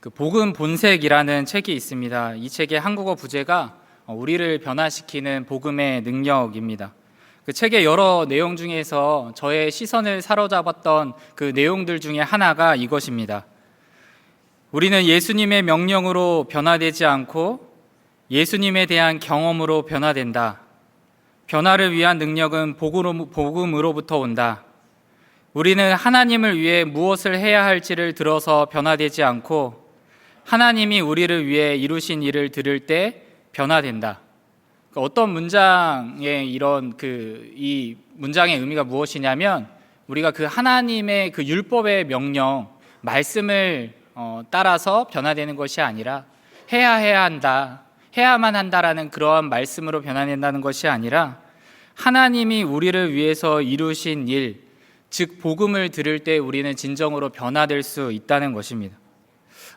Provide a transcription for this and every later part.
그 복음 본색이라는 책이 있습니다. 이 책의 한국어 부제가 우리를 변화시키는 복음의 능력입니다. 그 책의 여러 내용 중에서 저의 시선을 사로잡았던 그 내용들 중에 하나가 이것입니다. 우리는 예수님의 명령으로 변화되지 않고 예수님에 대한 경험으로 변화된다. 변화를 위한 능력은 복음으로부터 온다. 우리는 하나님을 위해 무엇을 해야 할지를 들어서 변화되지 않고 하나님이 우리를 위해 이루신 일을 들을 때 변화된다. 어떤 문장의 이 문장의 의미가 무엇이냐면 우리가 그 하나님의 그 율법의 명령, 말씀을 따라서 변화되는 것이 아니라 해야 한다, 해야만 한다라는 그러한 말씀으로 변화된다는 것이 아니라 하나님이 우리를 위해서 이루신 일, 즉 복음을 들을 때 우리는 진정으로 변화될 수 있다는 것입니다.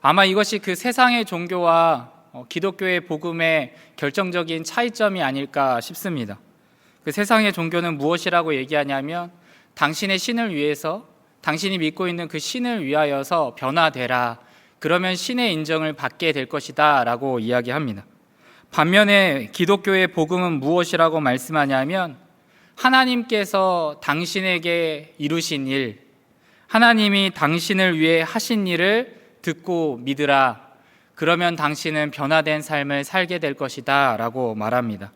아마 이것이 그 세상의 종교와 기독교의 복음의 결정적인 차이점이 아닐까 싶습니다. 그 세상의 종교는 무엇이라고 얘기하냐면 당신의 신을 위해서, 당신이 믿고 있는 그 신을 위하여서 변화되라, 그러면 신의 인정을 받게 될 것이다 라고 이야기합니다. 반면에 기독교의 복음은 무엇이라고 말씀하냐면 하나님께서 당신에게 이루신 일, 하나님이 당신을 위해 하신 일을 듣고 믿으라, 그러면 당신은 변화된 삶을 살게 될 것이다 라고 말합니다.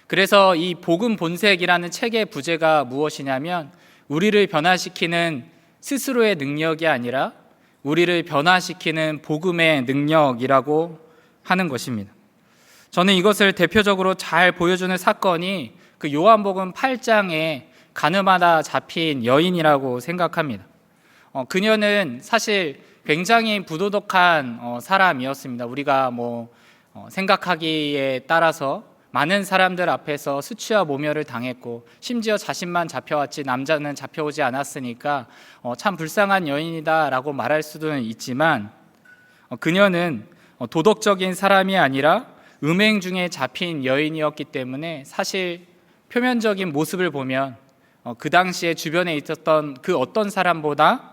그래서 이 복음 본색이라는 책의 부제가 무엇이냐면 우리를 변화시키는 스스로의 능력이 아니라 우리를 변화시키는 복음의 능력이라고 하는 것입니다. 저는 이것을 대표적으로 잘 보여주는 사건이 그 요한복음 8장에 가늠하다 잡힌 여인이라고 생각합니다. 그녀는 사실 굉장히 부도덕한 사람이었습니다. 우리가 생각하기에 따라서 많은 사람들 앞에서 수치와 모멸을 당했고 심지어 자신만 잡혀왔지 남자는 잡혀오지 않았으니까 참 불쌍한 여인이다라고 말할 수도 있지만 그녀는 도덕적인 사람이 아니라 음행 중에 잡힌 여인이었기 때문에 사실 표면적인 모습을 보면 그 당시에 주변에 있었던 그 어떤 사람보다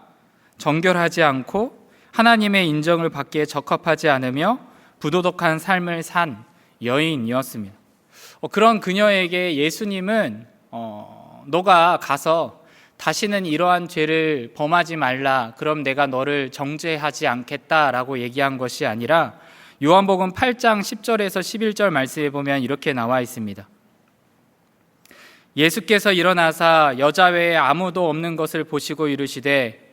정결하지 않고 하나님의 인정을 받기에 적합하지 않으며 부도덕한 삶을 산 여인이었습니다. 그런 그녀에게 예수님은 너가 가서 다시는 이러한 죄를 범하지 말라, 그럼 내가 너를 정죄하지 않겠다라고 얘기한 것이 아니라 요한복음 8장 10절에서 11절 말씀에 보면 이렇게 나와 있습니다. 예수께서 일어나사 여자 외에 아무도 없는 것을 보시고 이르시되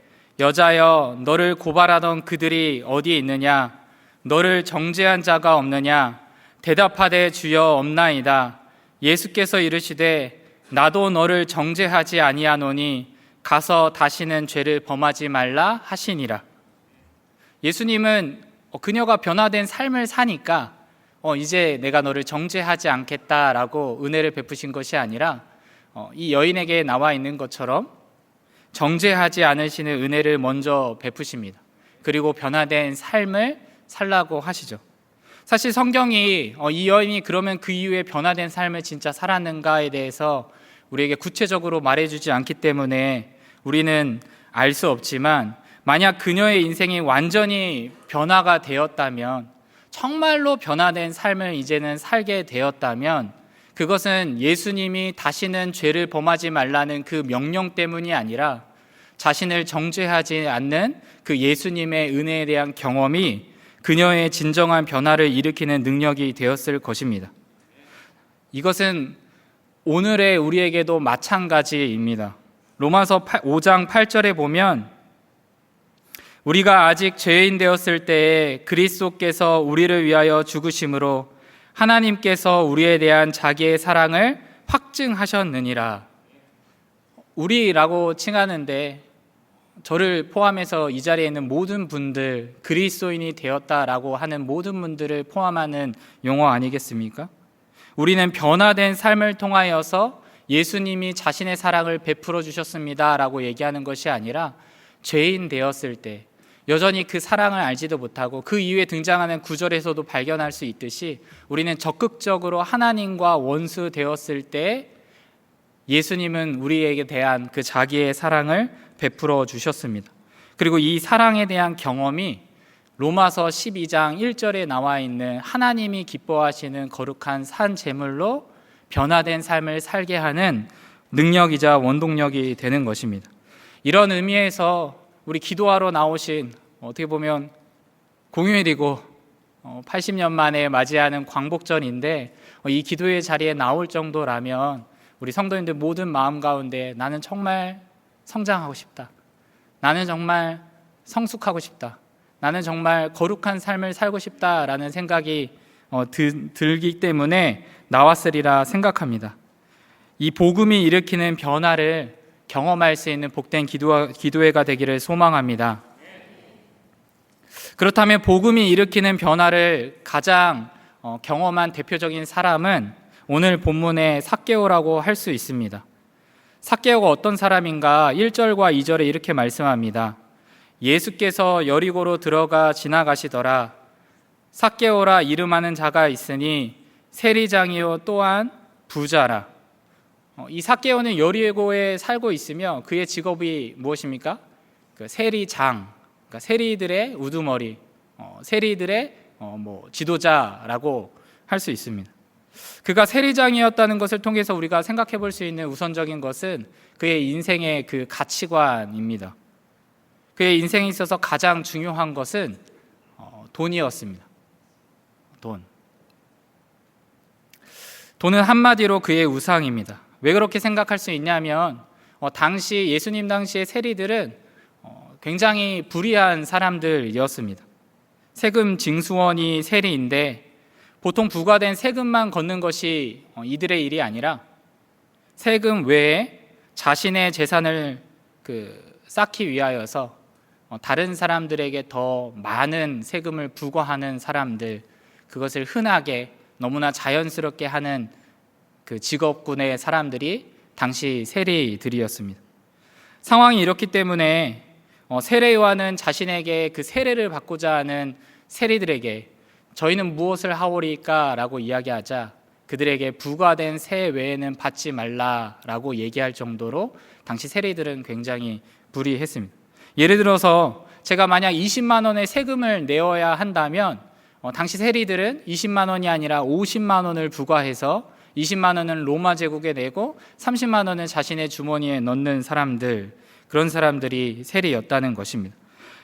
여자여, 너를 고발하던 그들이 어디 있느냐? 너를 정죄한 자가 없느냐? 대답하되 주여 없나이다. 예수께서 이르시되 나도 너를 정죄하지 아니하노니 가서 다시는 죄를 범하지 말라 하시니라. 예수님은 그녀가 변화된 삶을 사니까 이제 내가 너를 정죄하지 않겠다라고 은혜를 베푸신 것이 아니라 이 여인에게 나와 있는 것처럼 정죄하지 않으시는 은혜를 먼저 베푸십니다. 그리고 변화된 삶을 살라고 하시죠. 사실 성경이 이 여인이 그러면 그 이후에 변화된 삶을 진짜 살았는가에 대해서 우리에게 구체적으로 말해주지 않기 때문에 우리는 알 수 없지만 만약 그녀의 인생이 완전히 변화가 되었다면, 정말로 변화된 삶을 이제는 살게 되었다면 그것은 예수님이 다시는 죄를 범하지 말라는 그 명령 때문이 아니라 자신을 정죄하지 않는 그 예수님의 은혜에 대한 경험이 그녀의 진정한 변화를 일으키는 능력이 되었을 것입니다. 이것은 오늘의 우리에게도 마찬가지입니다. 로마서 5장 8절에 보면 우리가 아직 죄인 되었을 때에 그리스도께서 우리를 위하여 죽으심으로 하나님께서 우리에 대한 자기의 사랑을 확증하셨느니라. 우리라고 칭하는데 저를 포함해서 이 자리에 있는 모든 분들, 그리스도인이 되었다라고 하는 모든 분들을 포함하는 용어 아니겠습니까? 우리는 변화된 삶을 통하여서 예수님이 자신의 사랑을 베풀어 주셨습니다 라고 얘기하는 것이 아니라 죄인 되었을 때 여전히 그 사랑을 알지도 못하고 그 이후에 등장하는 구절에서도 발견할 수 있듯이 우리는 적극적으로 하나님과 원수 되었을 때 예수님은 우리에게 대한 그 자기의 사랑을 베풀어 주셨습니다. 그리고 이 사랑에 대한 경험이 로마서 12장 1절에 나와 있는 하나님이 기뻐하시는 거룩한 산 제물로 변화된 삶을 살게 하는 능력이자 원동력이 되는 것입니다. 이런 의미에서 우리 기도하러 나오신 어떻게 보면 공휴일이고 80년 만에 맞이하는 광복절인데 이 기도의 자리에 나올 정도라면 우리 성도님들 모든 마음 가운데 나는 정말 성장하고 싶다. 나는 정말 성숙하고 싶다. 나는 정말 거룩한 삶을 살고 싶다라는 생각이 들기 때문에 나왔으리라 생각합니다. 이 복음이 일으키는 변화를 경험할 수 있는 복된 기도회가 되기를 소망합니다. 그렇다면 복음이 일으키는 변화를 가장 경험한 대표적인 사람은 오늘 본문의 삭개오라고 할 수 있습니다. 삭개오가 어떤 사람인가 1절과 2절에 이렇게 말씀합니다. 예수께서 여리고로 들어가 지나가시더라. 삭개오라 이름하는 자가 있으니 세리장이요 또한 부자라. 이 삭개오는 여리고에 살고 있으며 그의 직업이 무엇입니까? 세리장, 그러니까 세리들의 우두머리, 세리들의 지도자라고 할 수 있습니다. 그가 세리장이었다는 것을 통해서 우리가 생각해 볼 수 있는 우선적인 것은 그의 인생의 그 가치관입니다. 그의 인생에 있어서 가장 중요한 것은 돈이었습니다. 돈은 한마디로 그의 우상입니다. 왜 그렇게 생각할 수 있냐면 당시 예수님 당시의 세리들은 굉장히 불의한 사람들이었습니다. 세금 징수원이 세리인데 보통 부과된 세금만 걷는 것이 이들의 일이 아니라 세금 외에 자신의 재산을 쌓기 위하여서 다른 사람들에게 더 많은 세금을 부과하는 사람들, 그것을 흔하게 너무나 자연스럽게 하는 그 직업군의 사람들이 당시 세리들이었습니다. 상황이 이렇기 때문에 세례요한은 자신에게 그 세례를 받고자 하는 세리들에게 저희는 무엇을 하오리까? 라고 이야기하자 그들에게 부과된 세 외에는 받지 말라라고 얘기할 정도로 당시 세리들은 굉장히 불의했습니다. 예를 들어서 제가 만약 20만 원의 세금을 내어야 한다면 당시 세리들은 20만 원이 아니라 50만 원을 부과해서 20만 원은 로마 제국에 내고 30만 원은 자신의 주머니에 넣는 사람들, 그런 사람들이 세리였다는 것입니다.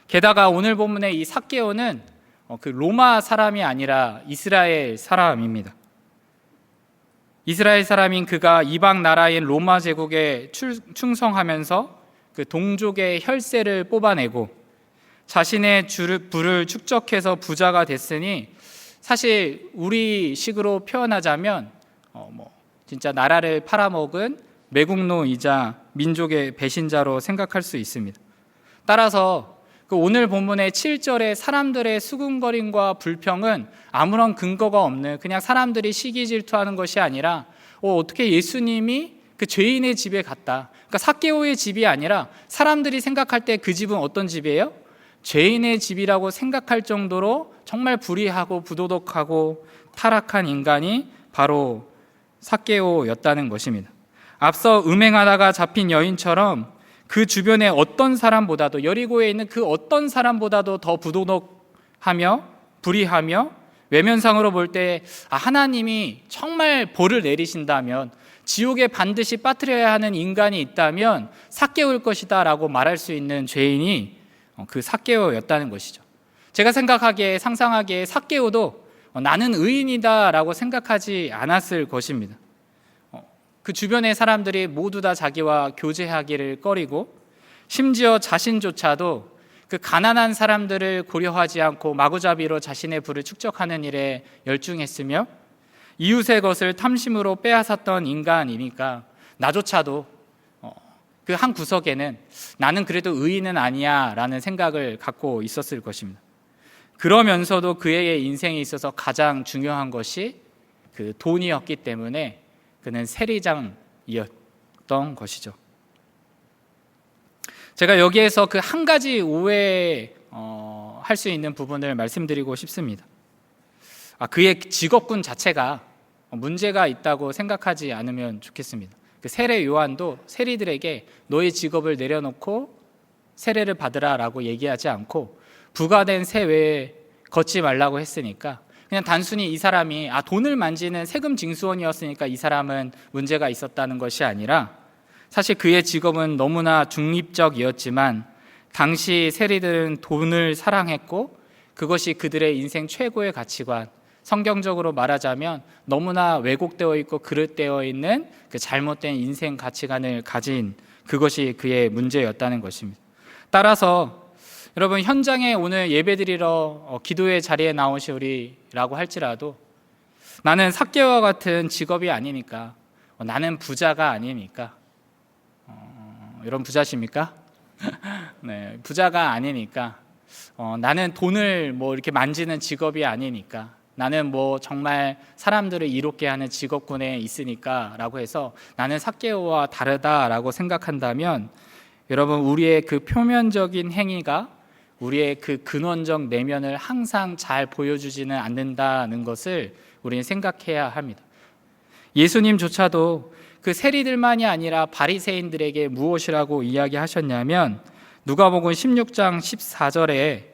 게다가 오늘 본문의 이 삭개오는 그 로마 사람이 아니라 이스라엘 사람입니다. 이스라엘 사람인 그가 이방 나라인 로마 제국에 충성하면서 그 동족의 혈세를 뽑아내고 자신의 부를 축적해서 부자가 됐으니 사실 우리 식으로 표현하자면 진짜 나라를 팔아먹은 매국노이자 민족의 배신자로 생각할 수 있습니다. 따라서 그 오늘 본문의 7절의 사람들의 수군거림과 불평은 아무런 근거가 없는 그냥 사람들이 시기 질투하는 것이 아니라 어떻게 예수님이 그 죄인의 집에 갔다. 그러니까 삭개오의 집이 아니라 사람들이 생각할 때 그 집은 어떤 집이에요? 죄인의 집이라고 생각할 정도로 정말 불의하고 부도덕하고 타락한 인간이 바로 삭개오였다는 것입니다. 앞서 음행하다가 잡힌 여인처럼 그 주변의 어떤 사람보다도 여리고에 있는 그 어떤 사람보다도 더 부도덕하며 불의하며 외면상으로 볼 때 하나님이 정말 벌을 내리신다면 지옥에 반드시 빠뜨려야 하는 인간이 있다면 삭개오일 것이다 라고 말할 수 있는 죄인이 그 삭개오였다는 것이죠. 제가 상상하기에 삭개오도 나는 의인이다 라고 생각하지 않았을 것입니다. 그 주변의 사람들이 모두 다 자기와 교제하기를 꺼리고 심지어 자신조차도 그 가난한 사람들을 고려하지 않고 마구잡이로 자신의 부를 축적하는 일에 열중했으며 이웃의 것을 탐심으로 빼앗았던 인간이니까 나조차도 그 한 구석에는 나는 그래도 의인은 아니야 라는 생각을 갖고 있었을 것입니다. 그러면서도 그의 인생에 있어서 가장 중요한 것이 그 돈이었기 때문에 그는 세리장이었던 것이죠. 제가 여기에서 그 한 가지 오해할 수 있는 부분을 말씀드리고 싶습니다. 그의 직업군 자체가 문제가 있다고 생각하지 않으면 좋겠습니다. 그 세례 요한도 세리들에게 너의 직업을 내려놓고 세례를 받으라라고 얘기하지 않고 부과된 세 외에 걷지 말라고 했으니까 그냥 단순히 이 사람이 돈을 만지는 세금 징수원이었으니까 이 사람은 문제가 있었다는 것이 아니라 사실 그의 직업은 너무나 중립적이었지만 당시 세리들은 돈을 사랑했고 그것이 그들의 인생 최고의 가치관, 성경적으로 말하자면 너무나 왜곡되어 있고 그릇되어 있는 그 잘못된 인생 가치관을 가진 그것이 그의 문제였다는 것입니다. 따라서 여러분, 현장에 오늘 예배드리러 기도의 자리에 나오신 우리라고 할지라도 나는 삭개오와 같은 직업이 아니니까, 나는 부자가 아니니까, 여러분 부자십니까? 네, 부자가 아니니까, 나는 돈을 이렇게 만지는 직업이 아니니까, 나는 정말 사람들을 이롭게 하는 직업군에 있으니까 라고 해서 나는 삭개오와 다르다라고 생각한다면 여러분, 우리의 그 표면적인 행위가 우리의 그 근원적 내면을 항상 잘 보여주지는 않는다는 것을 우리는 생각해야 합니다. 예수님조차도 그 세리들만이 아니라 바리새인들에게 무엇이라고 이야기하셨냐면 누가복음 16장 14절에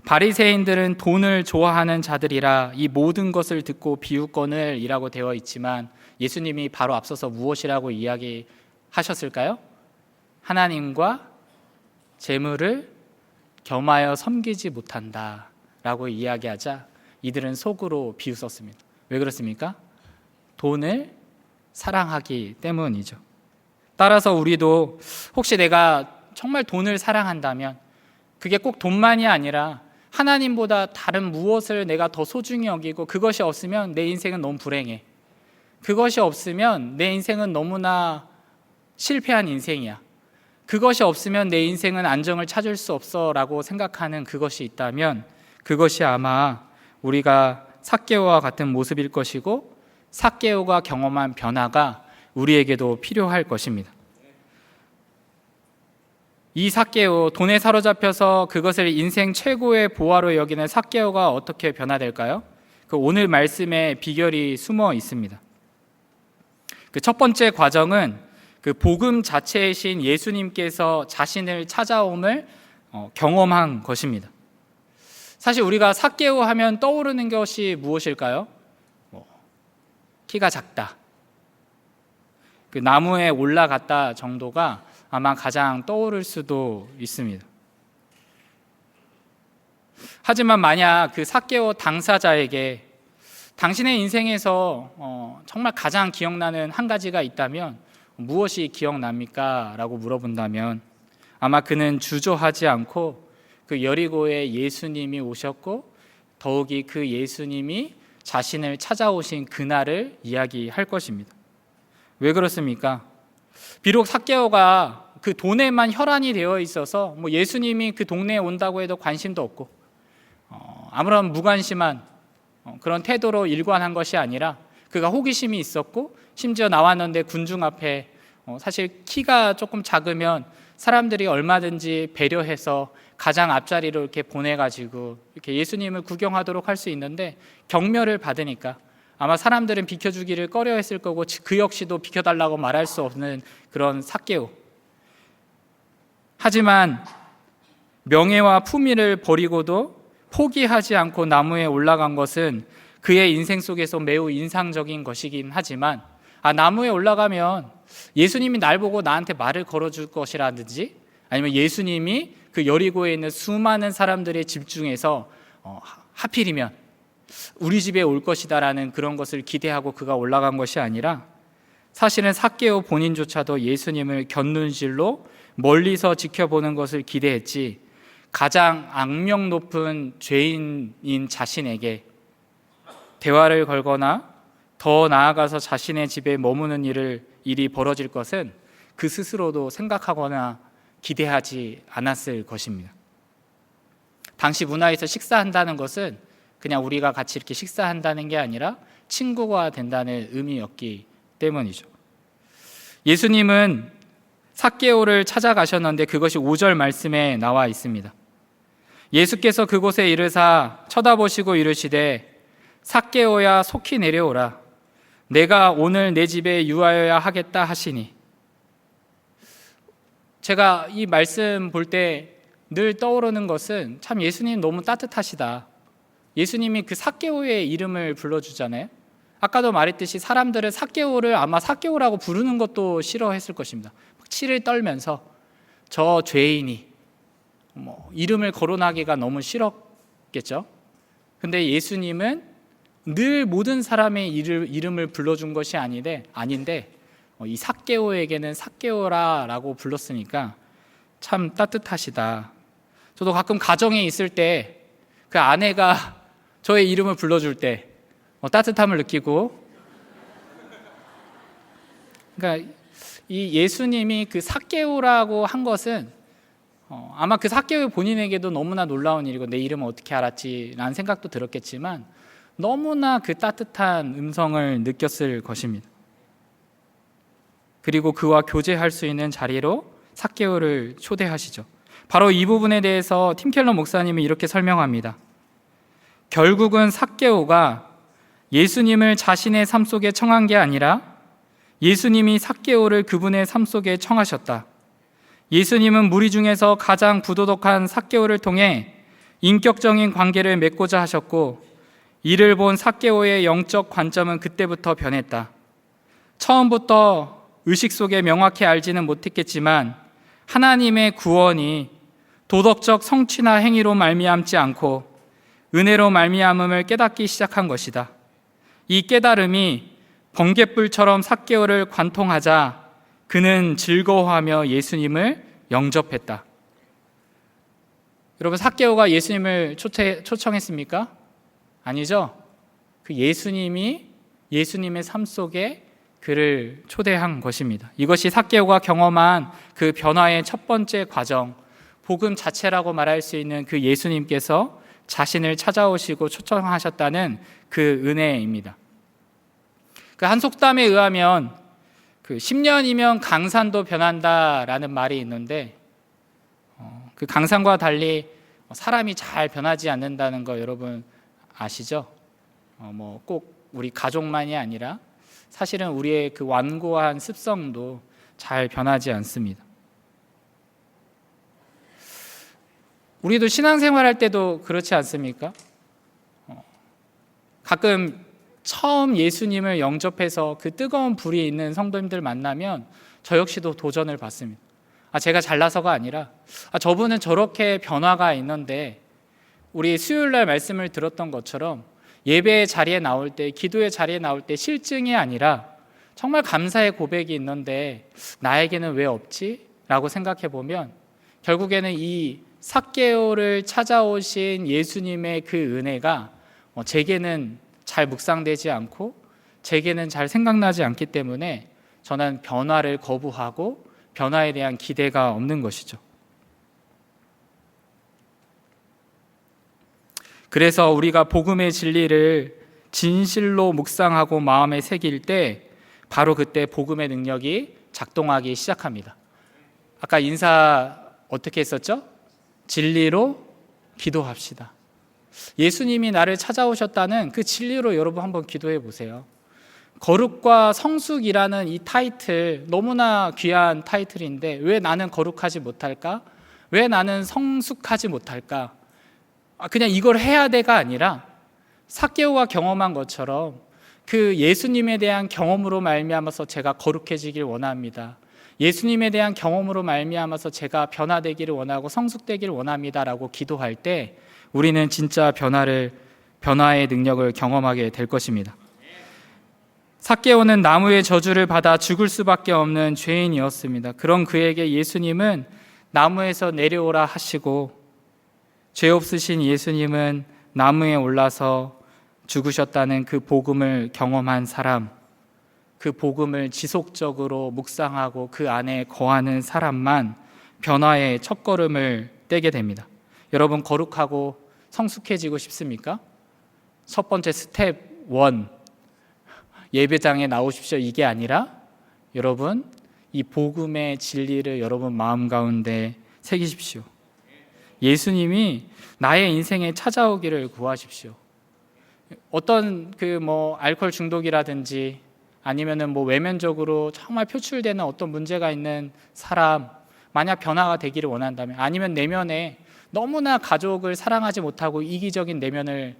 바리새인들은 돈을 좋아하는 자들이라 이 모든 것을 듣고 비웃거늘 이라고 되어 있지만 예수님이 바로 앞서서 무엇이라고 이야기하셨을까요? 하나님과 재물을 겸하여 섬기지 못한다 라고 이야기하자 이들은 속으로 비웃었습니다. 왜 그렇습니까? 돈을 사랑하기 때문이죠. 따라서 우리도 혹시 내가 정말 돈을 사랑한다면 그게 꼭 돈만이 아니라 하나님보다 다른 무엇을 내가 더 소중히 여기고 그것이 없으면 내 인생은 너무 불행해. 그것이 없으면 내 인생은 너무나 실패한 인생이야. 그것이 없으면 내 인생은 안정을 찾을 수 없어 라고 생각하는 그것이 있다면 그것이 아마 우리가 삭개오와 같은 모습일 것이고 삭개오가 경험한 변화가 우리에게도 필요할 것입니다. 이 삭개오, 돈에 사로잡혀서 그것을 인생 최고의 보화로 여기는 삭개오가 어떻게 변화될까요? 그 오늘 말씀에 비결이 숨어 있습니다. 그 첫 번째 과정은 그 복음 자체이신 예수님께서 자신을 찾아옴을 경험한 것입니다. 사실 우리가 삭개오 하면 떠오르는 것이 무엇일까요? 키가 작다, 그 나무에 올라갔다 정도가 아마 가장 떠오를 수도 있습니다. 하지만 만약 그 삭개오 당사자에게 당신의 인생에서 정말 가장 기억나는 한 가지가 있다면 무엇이 기억납니까? 라고 물어본다면 아마 그는 주저하지 않고 그 여리고에 예수님이 오셨고 더욱이 그 예수님이 자신을 찾아오신 그날을 이야기할 것입니다. 왜 그렇습니까? 비록 삭개오가 그 돈에만 혈안이 되어 있어서 예수님이 그 동네에 온다고 해도 관심도 없고 아무런 무관심한 그런 태도로 일관한 것이 아니라 그가 호기심이 있었고 심지어 나왔는데 군중 앞에 사실 키가 조금 작으면 사람들이 얼마든지 배려해서 가장 앞자리로 이렇게 보내가지고 이렇게 예수님을 구경하도록 할 수 있는데 경멸을 받으니까 아마 사람들은 비켜주기를 꺼려했을 거고 그 역시도 비켜달라고 말할 수 없는 그런 삭개오. 하지만 명예와 품위를 버리고도 포기하지 않고 나무에 올라간 것은 그의 인생 속에서 매우 인상적인 것이긴 하지만 나무에 올라가면 예수님이 날 보고 나한테 말을 걸어줄 것이라든지 아니면 예수님이 그 여리고에 있는 수많은 사람들의 집중해서 하필이면 우리 집에 올 것이다라는 그런 것을 기대하고 그가 올라간 것이 아니라 사실은 삭개오 본인조차도 예수님을 곁눈질로 멀리서 지켜보는 것을 기대했지 가장 악명 높은 죄인인 자신에게 대화를 걸거나 더 나아가서 자신의 집에 머무는 일이 벌어질 것은 그 스스로도 생각하거나 기대하지 않았을 것입니다. 당시 문화에서 식사한다는 것은 그냥 우리가 같이 이렇게 식사한다는 게 아니라 친구가 된다는 의미였기 때문이죠. 예수님은 삭개오를 찾아가셨는데 그것이 5절 말씀에 나와 있습니다. 예수께서 그곳에 이르사 쳐다보시고 이르시되 삭개오야 속히 내려오라. 내가 오늘 내 집에 유하여야 하겠다 하시니. 제가 이 말씀 볼 때 늘 떠오르는 것은 참 예수님 너무 따뜻하시다. 예수님이 그 삭개오의 이름을 불러주잖아요. 아까도 말했듯이 사람들은 삭개오를 아마 삭개오라고 부르는 것도 싫어했을 것입니다. 치를 떨면서 저 죄인이 이름을 거론하기가 너무 싫었겠죠. 근데 예수님은 늘 모든 사람의 이름을 불러준 것이 아닌데 이 삭개오에게는 삭개오라라고 불렀으니까 참 따뜻하시다. 저도 가끔 가정에 있을 때 그 아내가 저의 이름을 불러줄 때 따뜻함을 느끼고, 그러니까 이 예수님이 그 삭개오라고 한 것은 아마 그 삭개오 본인에게도 너무나 놀라운 일이고 내 이름을 어떻게 알았지라는 생각도 들었겠지만 너무나 그 따뜻한 음성을 느꼈을 것입니다. 그리고 그와 교제할 수 있는 자리로 삭개오를 초대하시죠. 바로 이 부분에 대해서 팀 켈러 목사님이 이렇게 설명합니다. 결국은 삭개오가 예수님을 자신의 삶 속에 청한 게 아니라 예수님이 삭개오를 그분의 삶 속에 청하셨다. 예수님은 무리 중에서 가장 부도덕한 삭개오를 통해 인격적인 관계를 맺고자 하셨고, 이를 본 삭개오의 영적 관점은 그때부터 변했다. 처음부터 의식 속에 명확히 알지는 못했겠지만 하나님의 구원이 도덕적 성취나 행위로 말미암지 않고 은혜로 말미암음을 깨닫기 시작한 것이다. 이 깨달음이 번갯불처럼 삭개오를 관통하자 그는 즐거워하며 예수님을 영접했다. 여러분, 삭개오가 예수님을 초청했습니까? 아니죠. 그 예수님이 예수님의 삶 속에 그를 초대한 것입니다. 이것이 삭개오가 경험한 그 변화의 첫 번째 과정, 복음 자체라고 말할 수 있는 그 예수님께서 자신을 찾아오시고 초청하셨다는 그 은혜입니다. 그 한 속담에 의하면 그 10년이면 강산도 변한다라는 말이 있는데, 그 강산과 달리 사람이 잘 변하지 않는다는 거 여러분 아시죠? 꼭 우리 가족만이 아니라 사실은 우리의 그 완고한 습성도 잘 변하지 않습니다. 우리도 신앙생활할 때도 그렇지 않습니까? 가끔 처음 예수님을 영접해서 그 뜨거운 불이 있는 성도님들 만나면 저 역시도 도전을 받습니다. 제가 잘나서가 아니라 저분은 저렇게 변화가 있는데, 우리 수요일날 말씀을 들었던 것처럼 예배의 자리에 나올 때, 기도의 자리에 나올 때 실증이 아니라 정말 감사의 고백이 있는데 나에게는 왜 없지? 라고 생각해 보면 결국에는 이 삭개오를 찾아오신 예수님의 그 은혜가 제게는 잘 묵상되지 않고 제게는 잘 생각나지 않기 때문에 저는 변화를 거부하고 변화에 대한 기대가 없는 것이죠. 그래서 우리가 복음의 진리를 진실로 묵상하고 마음에 새길 때 바로 그때 복음의 능력이 작동하기 시작합니다. 아까 인사 어떻게 했었죠? 진리로 기도합시다. 예수님이 나를 찾아오셨다는 그 진리로 여러분 한번 기도해 보세요. 거룩과 성숙이라는 이 타이틀, 너무나 귀한 타이틀인데 왜 나는 거룩하지 못할까? 왜 나는 성숙하지 못할까? 그냥 이걸 해야 돼가 아니라 삭개오가 경험한 것처럼 그 예수님에 대한 경험으로 말미암아서 제가 거룩해지길 원합니다. 예수님에 대한 경험으로 말미암아서 제가 변화되기를 원하고 성숙되기를 원합니다라고 기도할 때 우리는 진짜 변화의 능력을 경험하게 될 것입니다. 삭개오는 나무의 저주를 받아 죽을 수밖에 없는 죄인이었습니다. 그런 그에게 예수님은 나무에서 내려오라 하시고, 죄 없으신 예수님은 나무에 올라서 죽으셨다는 그 복음을 경험한 사람, 그 복음을 지속적으로 묵상하고 그 안에 거하는 사람만 변화의 첫걸음을 떼게 됩니다. 여러분, 거룩하고 성숙해지고 싶습니까? 첫 번째 스텝 1, 예배장에 나오십시오, 이게 아니라 여러분 이 복음의 진리를 여러분 마음 가운데 새기십시오. 예수님이 나의 인생에 찾아오기를 구하십시오. 어떤 알코올 중독이라든지 아니면은 외면적으로 정말 표출되는 어떤 문제가 있는 사람, 만약 변화가 되기를 원한다면, 아니면 내면에 너무나 가족을 사랑하지 못하고 이기적인 내면을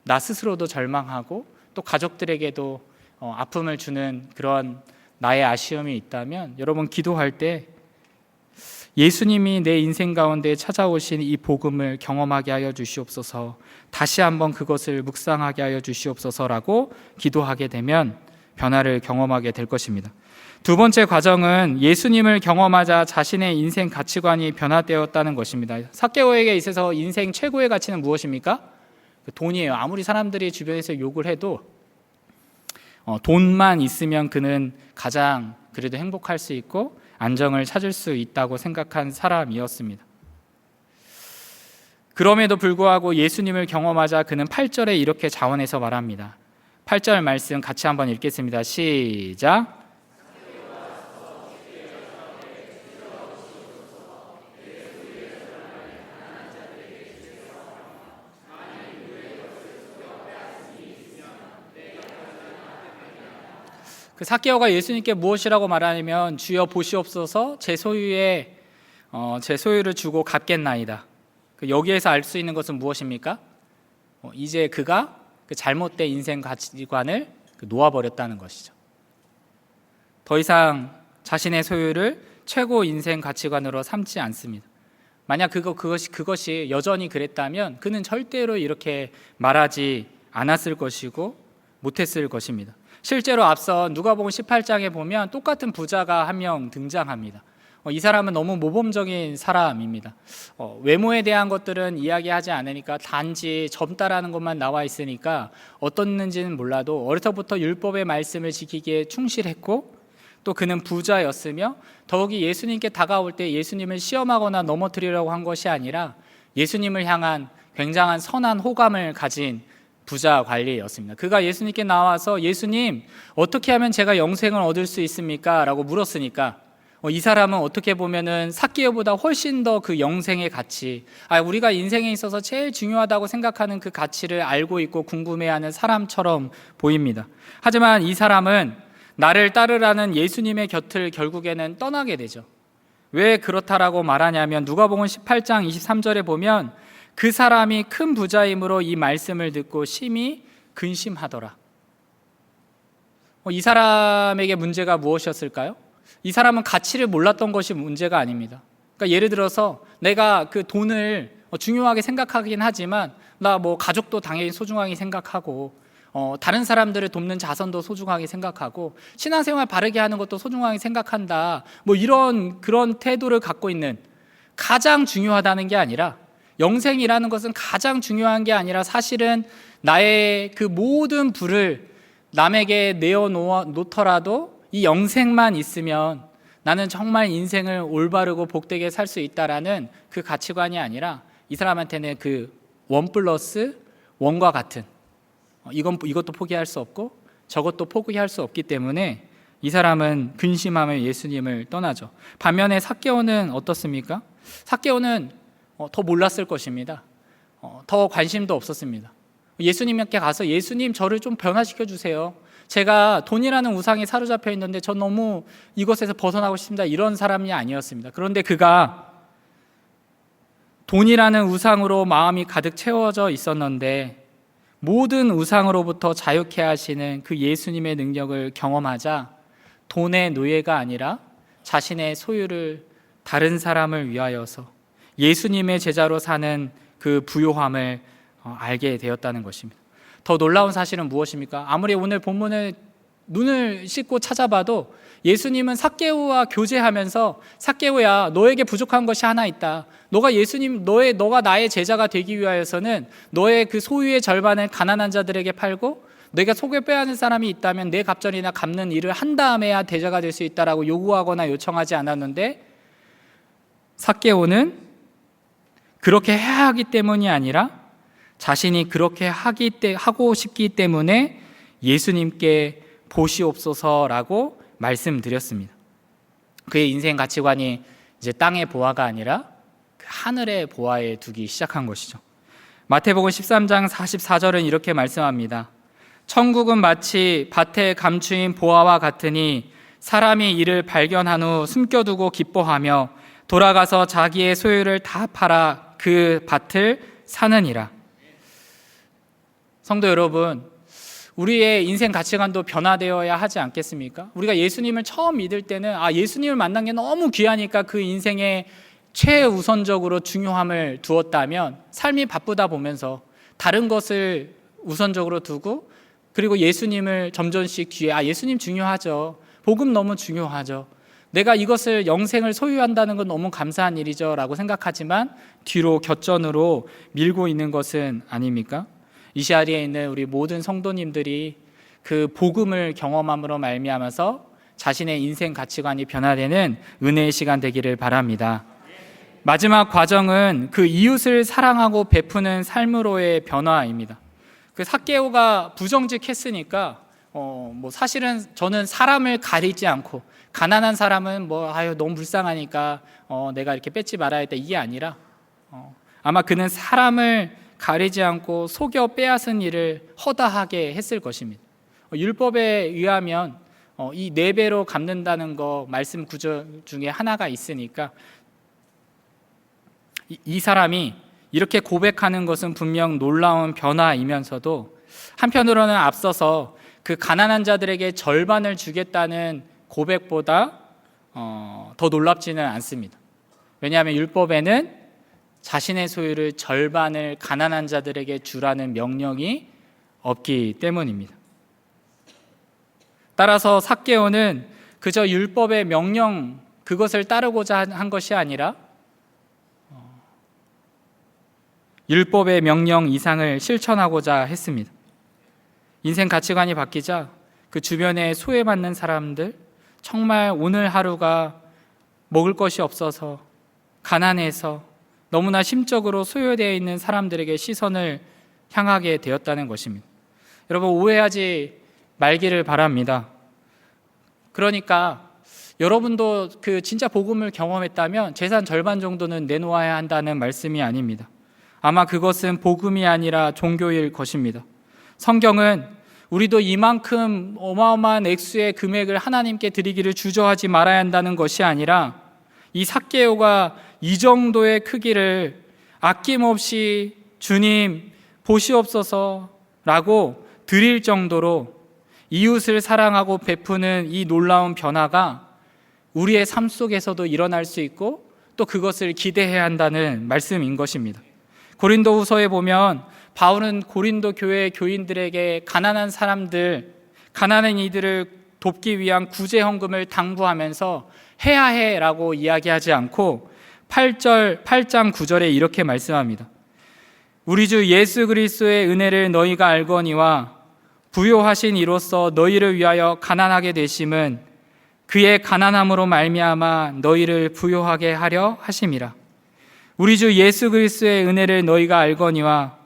나 스스로도 절망하고 또 가족들에게도 아픔을 주는 그런 나의 아쉬움이 있다면, 여러분 기도할 때 예수님이 내 인생 가운데 찾아오신 이 복음을 경험하게 하여 주시옵소서, 다시 한번 그것을 묵상하게 하여 주시옵소서라고 기도하게 되면 변화를 경험하게 될 것입니다. 두 번째 과정은 예수님을 경험하자 자신의 인생 가치관이 변화되었다는 것입니다. 삭개오에게 있어서 인생 최고의 가치는 무엇입니까? 돈이에요. 아무리 사람들이 주변에서 욕을 해도 돈만 있으면 그는 가장 그래도 행복할 수 있고 안정을 찾을 수 있다고 생각한 사람이었습니다. 그럼에도 불구하고 예수님을 경험하자 그는 8절에 이렇게 자원해서 말합니다. 8절 말씀 같이 한번 읽겠습니다. 시작. 그 삭개오가 예수님께 무엇이라고 말하냐면, 주여 보시옵소서, 제 소유를 주고 갚겠나이다. 여기에서 알 수 있는 것은 무엇입니까? 이제 그가 그 잘못된 인생 가치관을 놓아버렸다는 것이죠. 더 이상 자신의 소유를 최고 인생 가치관으로 삼지 않습니다. 만약 그것이 여전히 그랬다면 그는 절대로 이렇게 말하지 않았을 것이고 못했을 것입니다. 실제로 앞서 누가복음 18장에 보면 똑같은 부자가 한 명 등장합니다. 이 사람은 너무 모범적인 사람입니다. 외모에 대한 것들은 이야기하지 않으니까, 단지 젊다라는 것만 나와 있으니까 어떻는지는 몰라도 어려서부터 율법의 말씀을 지키기에 충실했고, 또 그는 부자였으며 더욱이 예수님께 다가올 때 예수님을 시험하거나 넘어뜨리려고 한 것이 아니라 예수님을 향한 굉장한 선한 호감을 가진 부자 관리였습니다. 그가 예수님께 나와서 예수님, 어떻게 하면 제가 영생을 얻을 수 있습니까? 라고 물었으니까 이 사람은 어떻게 보면은 삭개오보다 훨씬 더 그 영생의 가치, 우리가 인생에 있어서 제일 중요하다고 생각하는 그 가치를 알고 있고 궁금해하는 사람처럼 보입니다. 하지만 이 사람은 나를 따르라는 예수님의 곁을 결국에는 떠나게 되죠. 왜 그렇다라고 말하냐면, 누가복음 18장 23절에 보면 그 사람이 큰 부자이므로 이 말씀을 듣고 심히 근심하더라. 이 사람에게 문제가 무엇이었을까요? 이 사람은 가치를 몰랐던 것이 문제가 아닙니다. 그러니까 예를 들어서 내가 그 돈을 중요하게 생각하긴 하지만 나 가족도 당연히 소중하게 생각하고 다른 사람들을 돕는 자선도 소중하게 생각하고 신앙생활 바르게 하는 것도 소중하게 생각한다, 그런 태도를 갖고 있는, 가장 중요하다는 게 아니라, 영생이라는 것은 가장 중요한 게 아니라 사실은 나의 그 모든 부를 남에게 내어놓더라도 이 영생만 있으면 나는 정말 인생을 올바르고 복되게 살 수 있다라는 그 가치관이 아니라, 이 사람한테는 그 1+1과 같은, 이것도 포기할 수 없고 저것도 포기할 수 없기 때문에 이 사람은 근심하며 예수님을 떠나죠. 반면에 삭개오는 어떻습니까? 삭개오는 더 몰랐을 것입니다. 더 관심도 없었습니다. 예수님께 가서 예수님, 저를 좀 변화시켜 주세요. 제가 돈이라는 우상에 사로잡혀 있는데 전 너무 이것에서 벗어나고 싶습니다. 이런 사람이 아니었습니다. 그런데 그가 돈이라는 우상으로 마음이 가득 채워져 있었는데 모든 우상으로부터 자유케 하시는 그 예수님의 능력을 경험하자 돈의 노예가 아니라 자신의 소유를 다른 사람을 위하여서 예수님의 제자로 사는 그 부요함을 알게 되었다는 것입니다. 더 놀라운 사실은 무엇입니까? 아무리 오늘 본문을 눈을 씻고 찾아봐도 예수님은 삭개오와 교제하면서, 삭개오야, 너에게 부족한 것이 하나 있다. 너가 나의 제자가 되기 위하여서는 너의 그 소유의 절반을 가난한 자들에게 팔고, 내가 속에 빼앗는 사람이 있다면 내 갑절이나 갚는 일을 한 다음에야 제자가 될 수 있다라고 요구하거나 요청하지 않았는데, 삭개오는 그렇게 해야 하기 때문이 아니라 자신이 그렇게 하고 싶기 때문에 예수님께 보시옵소서라고 말씀드렸습니다. 그의 인생 가치관이 이제 땅의 보화가 아니라 그 하늘의 보화에 두기 시작한 것이죠. 마태복음 13장 44절은 이렇게 말씀합니다. 천국은 마치 밭에 감추인 보화와 같으니 사람이 이를 발견한 후 숨겨두고 기뻐하며 돌아가서 자기의 소유를 다 팔아 그 밭을 사느니라. 성도 여러분, 우리의 인생 가치관도 변화되어야 하지 않겠습니까? 우리가 예수님을 처음 믿을 때는 예수님을 만난 게 너무 귀하니까 그 인생에 최우선적으로 중요함을 두었다면 삶이 바쁘다 보면서 다른 것을 우선적으로 두고, 그리고 예수님을 점점씩 뒤에 예수님 중요하죠. 복음 너무 중요하죠. 내가 이것을 영생을 소유한다는 건 너무 감사한 일이죠 라고 생각하지만 뒤로 곁전으로 밀고 있는 것은 아닙니까? 이 자리에 있는 우리 모든 성도님들이 그 복음을 경험함으로 말미암아서 자신의 인생 가치관이 변화되는 은혜의 시간 되기를 바랍니다. 마지막 과정은 그 이웃을 사랑하고 베푸는 삶으로의 변화입니다. 그 삭개오가 부정직했으니까 사실은 저는 사람을 가리지 않고, 가난한 사람은 너무 불쌍하니까 내가 이렇게 뺏지 말아야겠다, 이게 아니라 아마 그는 사람을 가리지 않고 속여 빼앗은 일을 허다하게 했을 것입니다. 율법에 의하면 이 4배로 갚는다는 거 말씀 구절 중에 하나가 있으니까 이 사람이 이렇게 고백하는 것은 분명 놀라운 변화이면서도 한편으로는 앞서서 그 가난한 자들에게 절반을 주겠다는 고백보다 더 놀랍지는 않습니다. 왜냐하면 율법에는 자신의 소유를 절반을 가난한 자들에게 주라는 명령이 없기 때문입니다. 따라서 삭개오는 그저 율법의 명령 그것을 따르고자 한 것이 아니라 율법의 명령 이상을 실천하고자 했습니다. 인생 가치관이 바뀌자 그 주변에 소외받는 사람들, 정말 오늘 하루가 먹을 것이 없어서 가난해서 너무나 심적으로 소외되어 있는 사람들에게 시선을 향하게 되었다는 것입니다. 여러분, 오해하지 말기를 바랍니다. 그러니까 여러분도 그 진짜 복음을 경험했다면 재산 절반 정도는 내놓아야 한다는 말씀이 아닙니다. 아마 그것은 복음이 아니라 종교일 것입니다. 성경은 우리도 이만큼 어마어마한 액수의 금액을 하나님께 드리기를 주저하지 말아야 한다는 것이 아니라 이 삭개오가 이 정도의 크기를 아낌없이 주님 보시옵소서라고 드릴 정도로 이웃을 사랑하고 베푸는 이 놀라운 변화가 우리의 삶 속에서도 일어날 수 있고 또 그것을 기대해야 한다는 말씀인 것입니다. 고린도후서에 보면 바울은 고린도 교회 교인들에게 가난한 사람들, 가난한 이들을 돕기 위한 구제 헌금을 당부하면서 해야 해라고 이야기하지 않고 8장 9절에 이렇게 말씀합니다. 우리 주 예수 그리스도의 은혜를 너희가 알거니와 부요하신 이로써 너희를 위하여 가난하게 되심은 그의 가난함으로 말미암아 너희를 부요하게 하려 하심이라. 우리 주 예수 그리스도의 은혜를 너희가 알거니와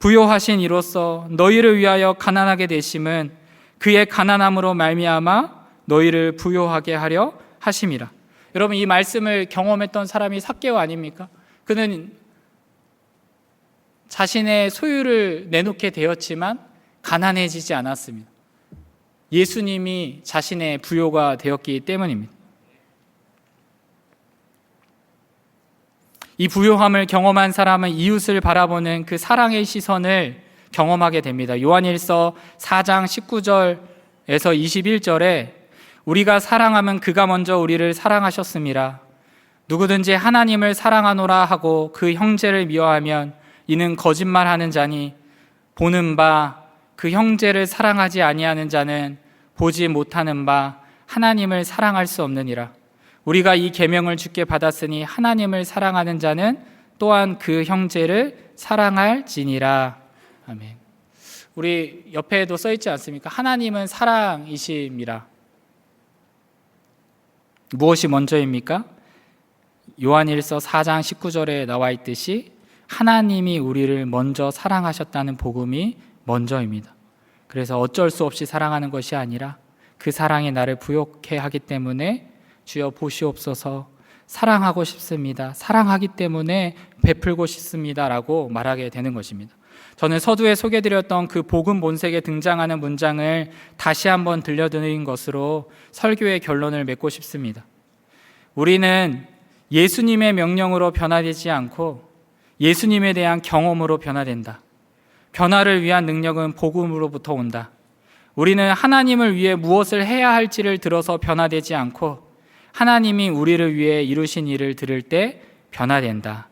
부요하신 이로써 너희를 위하여 가난하게 되심은 그의 가난함으로 말미암아 너희를 부요하게 하려 하심이라. 여러분, 이 말씀을 경험했던 사람이 삭개오 아닙니까? 그는 자신의 소유를 내놓게 되었지만 가난해지지 않았습니다. 예수님이 자신의 부요가 되었기 때문입니다. 이 부요함을 경험한 사람은 이웃을 바라보는 그 사랑의 시선을 경험하게 됩니다. 요한일서 4장 19절에서 21절에 우리가 사랑하면 그가 먼저 우리를 사랑하셨음이라. 누구든지 하나님을 사랑하노라 하고 그 형제를 미워하면 이는 거짓말하는 자니 보는 바 그 형제를 사랑하지 아니하는 자는 보지 못하는 바 하나님을 사랑할 수 없느니라. 우리가 이 계명을 주께 받았으니 하나님을 사랑하는 자는 또한 그 형제를 사랑할지니라. 아멘. 우리 옆에도 써 있지 않습니까? 하나님은 사랑이심이라. 무엇이 먼저입니까? 요한일서 4장 19절에 나와 있듯이 하나님이 우리를 먼저 사랑하셨다는 복음이 먼저입니다. 그래서 어쩔 수 없이 사랑하는 것이 아니라 그 사랑이 나를 부욕해 하기 때문에 주여 보시옵소서, 사랑하고 싶습니다, 사랑하기 때문에 베풀고 싶습니다 라고 말하게 되는 것입니다. 저는 서두에 소개드렸던 그 복음 본색에 등장하는 문장을 다시 한번 들려드린 것으로 설교의 결론을 맺고 싶습니다. 우리는 예수님의 명령으로 변화되지 않고 예수님에 대한 경험으로 변화된다. 변화를 위한 능력은 복음으로부터 온다. 우리는 하나님을 위해 무엇을 해야 할지를 들어서 변화되지 않고 하나님이 우리를 위해 이루신 일을 들을 때 변화된다.